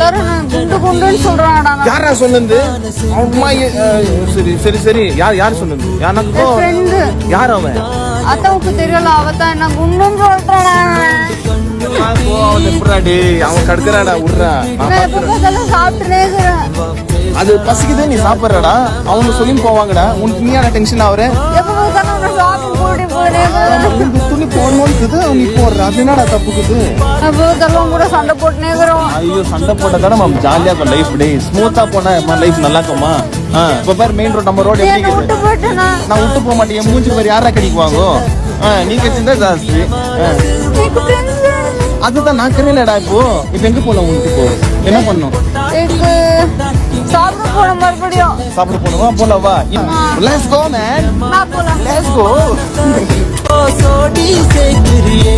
எல்லாரும் குண்டு குண்டுன்னு சொல்றாங்கடா. யாரா சொன்னது? அம்மா சரி சரி சரி. யார் சொன்னது? எனக்கு ஃப்ரெண்ட். யார் அவன்? அத்தாவுக்கு தெரியல. அவதான் என்ன குண்டுன்னு சொல்றாடா. அவன் கடுக்கிறாடா, விடுறா. சாப்பிட்டுனே இருக்கிறேன். அது பசிக்குது, நீ சாப்பிடுறடா. அவங்க சொல்லி போவாங்கடா. உனக்கு நீ டென்ஷன் ஆகுற? துணி போடணும்னு நீ போடுற, அது என்னடா தப்புக்குது? கூட சண்டை போட்டுனே இருக்கிறோம். ஐயோ, சண்டை போட்டதானே மேம் ஜாலியா இருக்கும் லைஃப். டே ஸ்மூத்தா போனா லைஃப் நல்லா இருக்குமா? இப்ப பாரு மெயின் ரோட், நம்ம ரோடு எப்படி இருக்கு? நான் விட்டு போக மாட்டேன். மூஞ்சி பேர் யாரா கடிக்குவாங்க? நீ கடிச்சிருந்தா ஜாஸ்தி. அதுதான் நான் கரையிலடா. இப்போ எங்க போலாம்? உங்களுக்கு இப்போ என்ன பண்ணும்? சாப்பிட போன மறுபடியும் சாப்பிட போனவா? போலவா? Let's go man. Let's go. सोडी से गिरिए